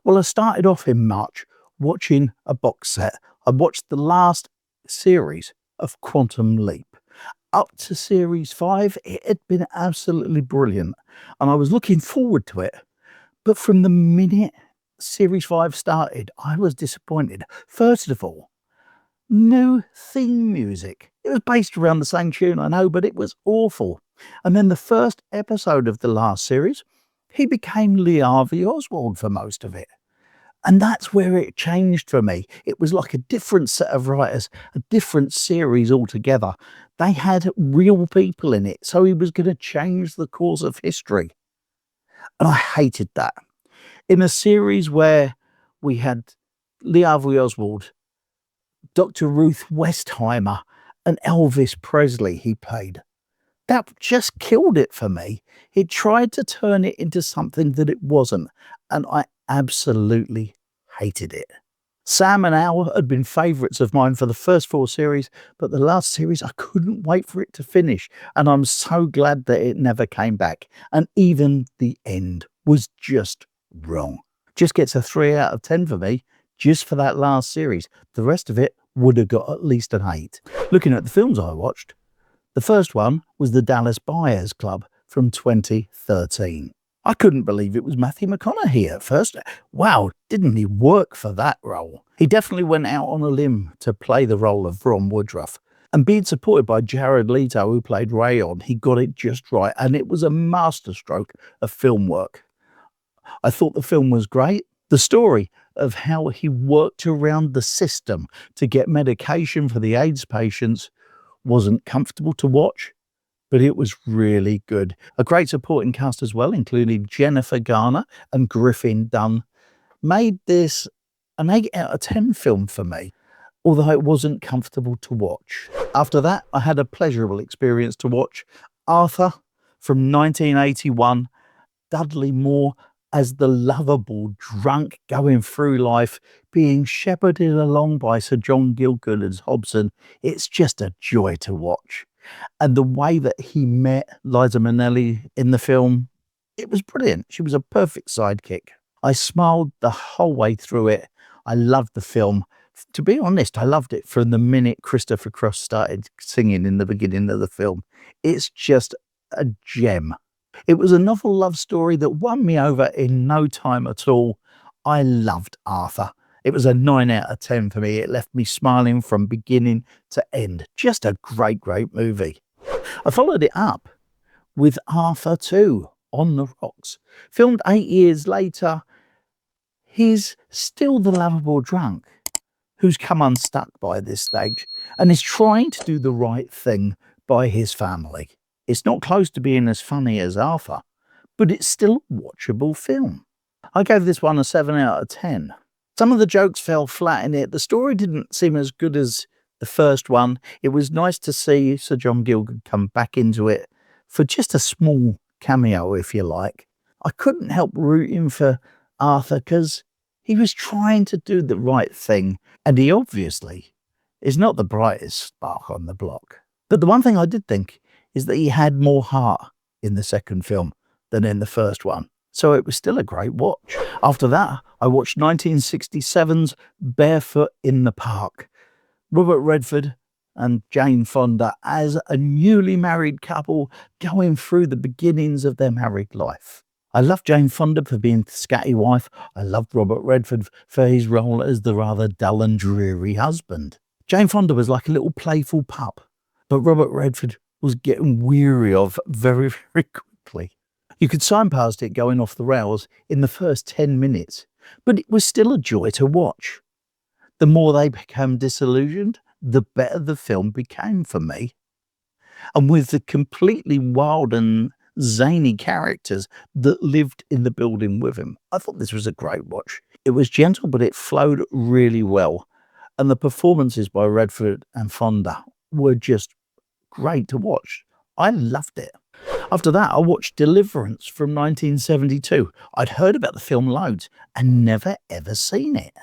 Well, I started off in March watching a box set. I watched the last series of Quantum Leap. Up to series 5, it had been absolutely brilliant, and I was looking forward to it. But from the minute series 5 started, I was disappointed. First of all, no theme music. It was based around the same tune, I know, but it was awful. And then the first episode of the last series, he became Lee Harvey Oswald for most of it. And that's where it changed for me. It was like a different set of writers, a different series altogether. They had real people in it, so he was going to change the course of history. And I hated that. In a series where we had Lee Harvey Oswald, Dr. Ruth Westheimer, and Elvis Presley he played, that just killed it for me. He tried to turn it into something that it wasn't, and I absolutely hated it. Sam and Al had been favourites of mine for the first 4 series, but the last series I couldn't wait for it to finish, and I'm so glad that it never came back. And even the end was just wrong. Just gets a 3 out of 10 for me, just for that last series. The rest of it would have got at least an 8. Looking at the films I watched, the first one was The Dallas Buyers Club from 2013. I couldn't believe it was Matthew McConaughey at first. Wow, didn't he work for that role? He definitely went out on a limb to play the role of Ron Woodruff. And being supported by Jared Leto, who played Rayon, he got it just right, and it was a masterstroke of film work. I thought the film was great. The story of how he worked around the system to get medication for the AIDS patients wasn't comfortable to watch, but it was really good. A great supporting cast as well, including Jennifer Garner and Griffin Dunn, made this an 8 out of 10 film for me, although it wasn't comfortable to watch. After that, I had a pleasurable experience to watch Arthur from 1981, Dudley Moore as the lovable drunk going through life, being shepherded along by Sir John Gielgud as Hobson. It's just a joy to watch. And the way that he met Liza Minnelli in the film, it was brilliant. She was a perfect sidekick. I smiled the whole way through it. I loved the film. To be honest, I loved it from the minute Christopher Cross started singing in the beginning of the film. It's just a gem. It was a novel love story that won me over in no time at all. I loved Arthur. It was a 9 out of 10 for me. It left me smiling from beginning to end. Just a great, great movie. I followed it up with Arthur 2, On the Rocks. Filmed 8 years later, he's still the lovable drunk who's come unstuck by this stage and is trying to do the right thing by his family. It's not close to being as funny as Arthur, but it's still a watchable film. I gave this one a 7 out of 10. Some of the jokes fell flat in it. The story didn't seem as good as the first one. It was nice to see Sir John Gielgud come back into it for just a small cameo, if you like. I couldn't help rooting for Arthur because he was trying to do the right thing, and he obviously is not the brightest spark on the block. But the one thing I did think is that he had more heart in the second film than in the first one. So it was still a great watch. After that, I watched 1967's Barefoot in the Park. Robert Redford and Jane Fonda as a newly married couple going through the beginnings of their married life. I loved Jane Fonda for being the scatty wife. I loved Robert Redford for his role as the rather dull and dreary husband. Jane Fonda was like a little playful pup, but Robert Redford was getting weary of very, very quickly. You could signpost it going off the rails in the first 10 minutes, but it was still a joy to watch. The more they became disillusioned, the better the film became for me. And with the completely wild and zany characters that lived in the building with him, I thought this was a great watch. It was gentle, but it flowed really well. And the performances by Redford and Fonda were just great to watch. I loved it. After that, I watched Deliverance from 1972. I'd heard about the film loads and never ever seen it.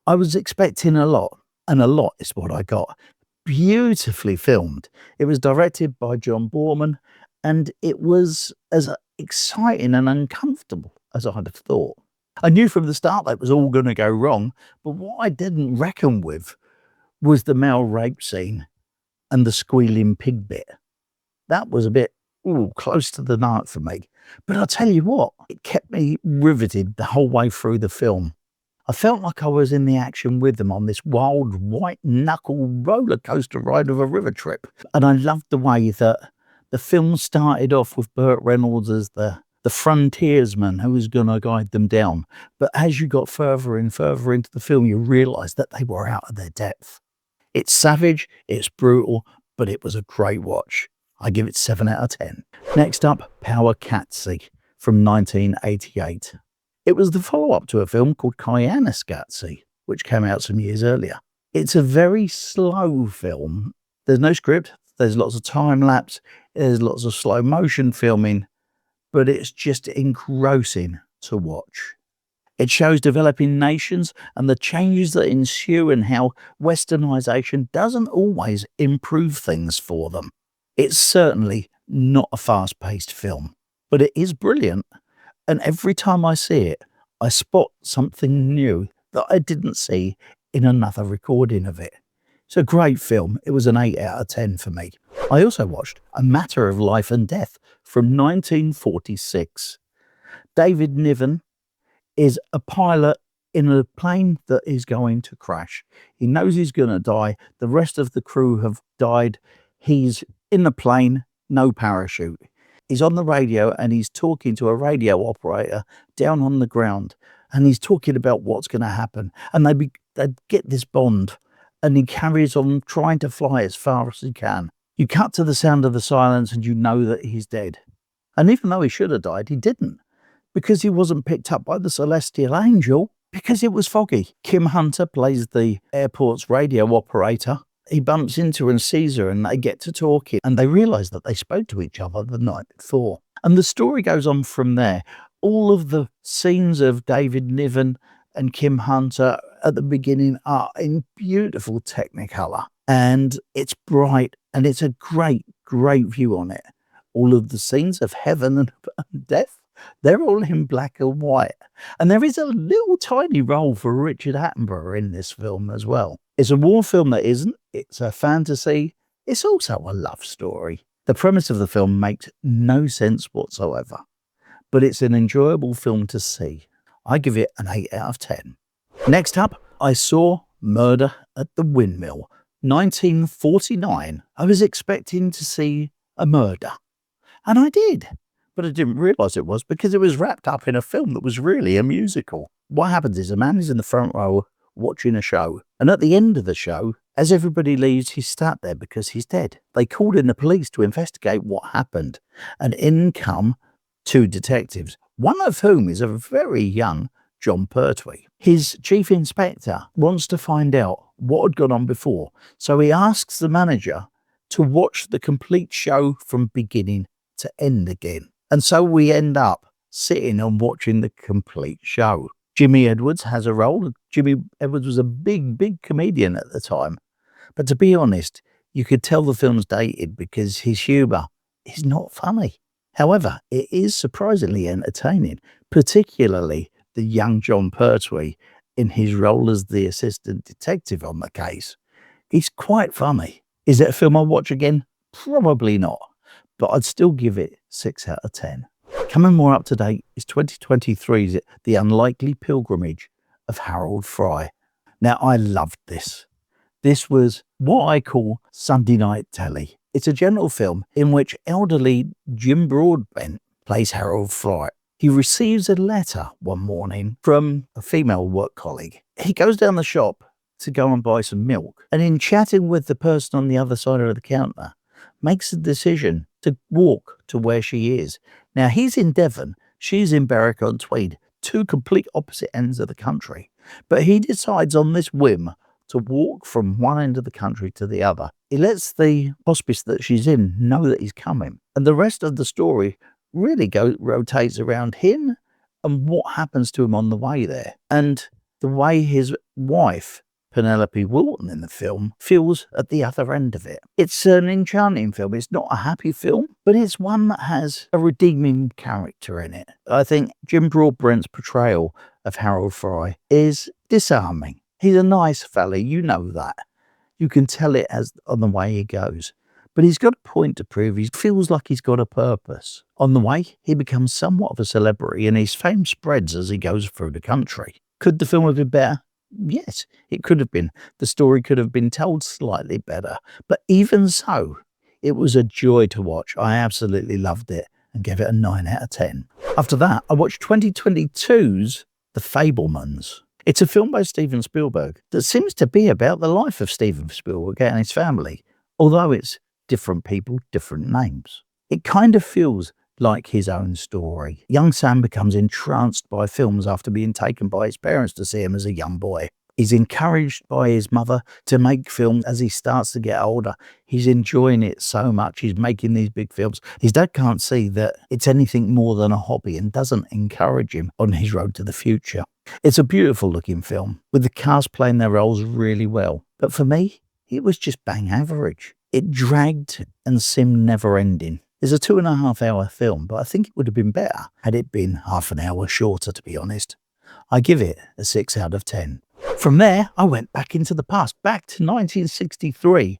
I was expecting a lot, and a lot is what I got. Beautifully filmed. It was directed by John Boorman, and it was as exciting and uncomfortable as I'd have thought. I knew from the start that was all going to go wrong, but what I didn't reckon with was the male rape scene and the squealing pig bit. That was a bit close to the night for me. But I'll tell you what, it kept me riveted the whole way through the film. I felt like I was in the action with them on this wild white knuckle roller coaster ride of a river trip. And I loved the way that the film started off with Burt Reynolds as the frontiersman who was going to guide them down. But as you got further and further into the film, you realised that they were out of their depth. It's savage, it's brutal, but it was a great watch. I give it 7 out of 10. Next up, Koyaanisqatsi from 1988. It was the follow-up to a film called Koyaanisqatsi, which came out some years earlier. It's a very slow film. There's no script, there's lots of time-lapse, there's lots of slow-motion filming, but it's just engrossing to watch. It shows developing nations and the changes that ensue and how Westernization doesn't always improve things for them. It's certainly not a fast-paced film, but it is brilliant. And every time I see it, I spot something new that I didn't see in another recording of it. It's a great film. It was an 8 out of 10 for me. I also watched A Matter of Life and Death from 1946. David Niven is a pilot in a plane that is going to crash. He knows he's going to die. The rest of the crew have died. He's in the plane, no parachute. He's on the radio and he's talking to a radio operator down on the ground, and he's talking about what's going to happen. And they get this bond, and he carries on trying to fly as far as he can. You cut to the sound of the silence and you know that he's dead. And even though he should have died, he didn't, because he wasn't picked up by the celestial angel because it was foggy. Kim Hunter plays the airport's radio operator. He bumps into her and sees her, and they get to talking, and they realise that they spoke to each other the night before. And the story goes on from there. All of the scenes of David Niven and Kim Hunter at the beginning are in beautiful Technicolor, and it's bright, and it's a great, great view on it. All of the scenes of heaven and death, they're all in black and white. And there is a little tiny role for Richard Attenborough in this film as well. It's a war film that isn't. It's a fantasy. It's also a love story. The premise of the film makes no sense whatsoever, but it's an enjoyable film to see. I give it an 8 out of 10. Next up, I saw Murder at the Windmill, 1949. I was expecting to see a murder, and I did. But I didn't realise it was, because it was wrapped up in a film that was really a musical. What happens is a man is in the front row watching a show, and at the end of the show, as everybody leaves, he's sat there because he's dead. They called in the police to investigate what happened, and in come 2 detectives, one of whom is a very young Jon Pertwee. His chief inspector wants to find out what had gone on before, so he asks the manager to watch the complete show from beginning to end again. And so we end up sitting and watching the complete show. Jimmy Edwards has a role. Jimmy Edwards was a big, big comedian at the time. But to be honest, you could tell the film's dated because his humour is not funny. However, it is surprisingly entertaining, particularly the young Jon Pertwee in his role as the assistant detective on the case. He's quite funny. Is it a film I'll watch again? Probably not, but I'd still give it 6 out of 10. Coming more up to date is 2023's The Unlikely Pilgrimage of Harold Fry. Now, I loved this. This was what I call Sunday night telly. It's a general film in which elderly Jim Broadbent plays Harold Fry. He receives a letter one morning from a female work colleague. He goes down the shop to go and buy some milk, and in chatting with the person on the other side of the counter, makes a decision to walk to where she is. Now, he's in Devon, she's in Berwick-on-Tweed, 2 complete opposite ends of the country. But he decides on this whim to walk from one end of the country to the other. He lets the hospice that she's in know that he's coming. And the rest of the story really rotates around him and what happens to him on the way there. And the way his wife, Penelope Wilton in the film, feels at the other end of it. It's an enchanting film. It's not a happy film, but it's one that has a redeeming character in it. I think Jim Broadbent's portrayal of Harold Fry is disarming. He's a nice fella, you know that. You can tell it as on the way he goes. But he's got a point to prove. He feels like he's got a purpose. On the way, he becomes somewhat of a celebrity and his fame spreads as he goes through the country. Could the film have been better? Yes, it could have been. The story could have been told slightly better. But even so, it was a joy to watch. I absolutely loved it and gave it a 9 out of 10. After that, I watched 2022's The Fabelmans. It's a film by Steven Spielberg that seems to be about the life of Steven Spielberg and his family, although it's different people, different names. It kind of feels like his own story. Young Sam becomes entranced by films after being taken by his parents to see him as a young boy. He's encouraged by his mother to make films as he starts to get older. He's enjoying it so much. He's making these big films. His dad can't see that it's anything more than a hobby and doesn't encourage him on his road to the future. It's a beautiful looking film with the cast playing their roles really well. But for me, it was just bang average. It dragged and seemed never ending. It's a 2.5 hour film, but I think it would have been better had it been half an hour shorter, to be honest. I give it a 6 out of 10. From there, I went back into the past, back to 1963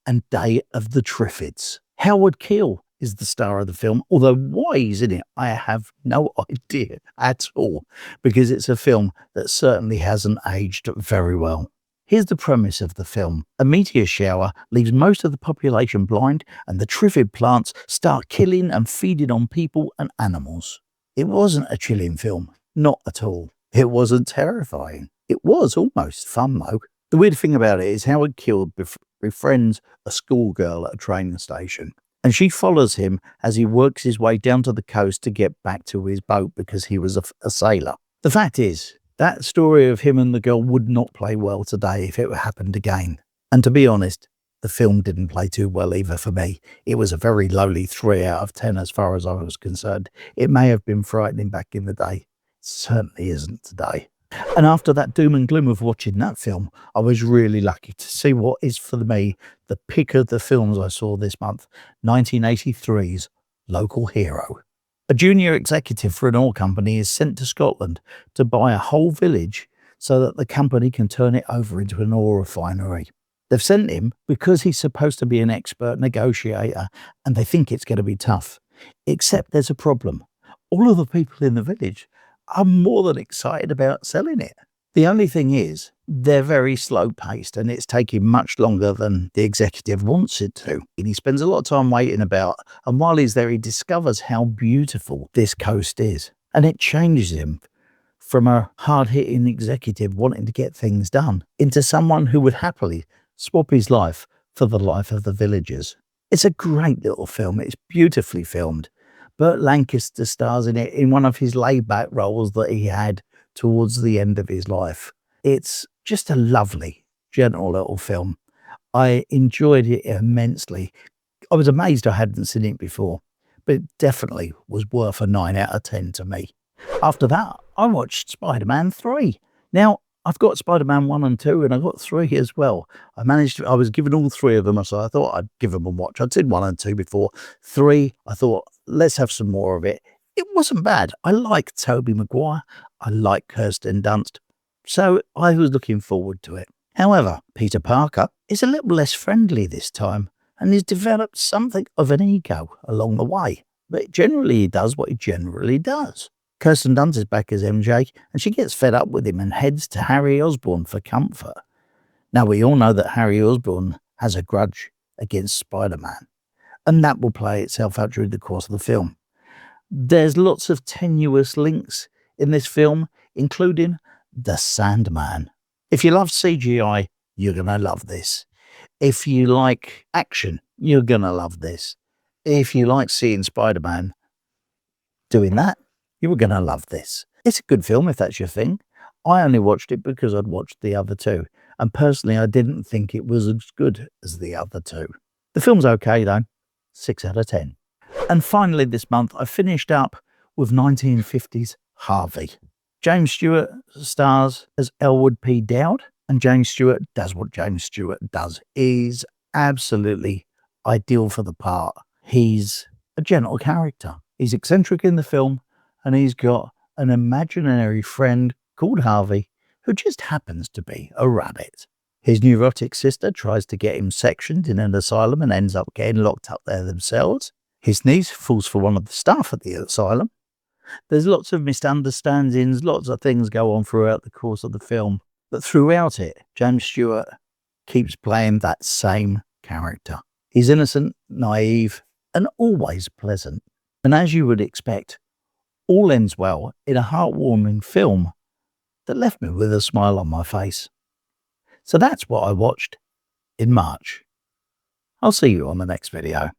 and Day of the Triffids. Howard Keel is the star of the film, although why he's in it, I have no idea at all, because it's a film that certainly hasn't aged very well. Here's the premise of the film. A meteor shower leaves most of the population blind and the Triffid plants start killing and feeding on people and animals. It wasn't a chilling film, not at all. It wasn't terrifying. It was almost fun though. The weird thing about it is Howard Keel befriends a schoolgirl at a train station, and she follows him as he works his way down to the coast to get back to his boat because he was a sailor. The fact is, that story of him and the girl would not play well today if it happened again. And to be honest, the film didn't play too well either for me. It was a very lowly 3 out of 10 as far as I was concerned. It may have been frightening back in the day. It certainly isn't today. And after that doom and gloom of watching that film, I was really lucky to see what is for me the pick of the films I saw this month, 1983's Local Hero. A junior executive for an oil company is sent to Scotland to buy a whole village so that the company can turn it over into an oil refinery. They've sent him because he's supposed to be an expert negotiator and they think it's going to be tough. Except there's a problem. All of the people in the village are more than excited about selling it. The only thing is, they're very slow-paced and it's taking much longer than the executive wants it to. And he spends a lot of time waiting about, and while he's there, he discovers how beautiful this coast is. And it changes him from a hard-hitting executive wanting to get things done into someone who would happily swap his life for the life of the villagers. It's a great little film. It's beautifully filmed. Burt Lancaster stars in it in one of his laid-back roles that he had towards the end of his life. It's just a lovely, gentle little film. I enjoyed it immensely. I was amazed I hadn't seen it before, but it definitely was worth a 9 out of 10 to me. After that, I watched Spider-Man 3. Now, I've got Spider-Man 1 and 2, and I got 3 as well. I was given all 3 of them, so I thought I'd give them a watch. I'd seen 1 and 2 before. 3, I thought, let's have some more of it. It wasn't bad. I like Tobey Maguire. I like Kirsten Dunst. So I was looking forward to it. However, Peter Parker is a little less friendly this time, and he's developed something of an ego along the way. But generally he does what he generally does. Kirsten Dunst is back as MJ, and she gets fed up with him and heads to Harry Osborn for comfort. Now, we all know that Harry Osborn has a grudge against Spider-Man, and that will play itself out during the course of the film. There's lots of tenuous links in this film, including the Sandman. If you love CGI, you're going to love this. If you like action, you're going to love this. If you like seeing Spider-Man doing that, you were going to love this. It's a good film if that's your thing. I only watched it because I'd watched the other 2, and personally I didn't think it was as good as the other 2. The film's okay though, 6 out of 10. And finally this month I finished up with 1950s Harvey. James Stewart stars as Elwood P. Dowd, and James Stewart does what James Stewart does. He's absolutely ideal for the part. He's a gentle character. He's eccentric in the film, and he's got an imaginary friend called Harvey, who just happens to be a rabbit. His neurotic sister tries to get him sectioned in an asylum and ends up getting locked up there themselves. His niece falls for one of the staff at the asylum. There's lots of misunderstandings, lots of things go on throughout the course of the film. But throughout it, James Stewart keeps playing that same character. He's innocent, naive, and always pleasant. And as you would expect, all ends well in a heartwarming film that left me with a smile on my face. So that's what I watched in March. I'll see you on the next video.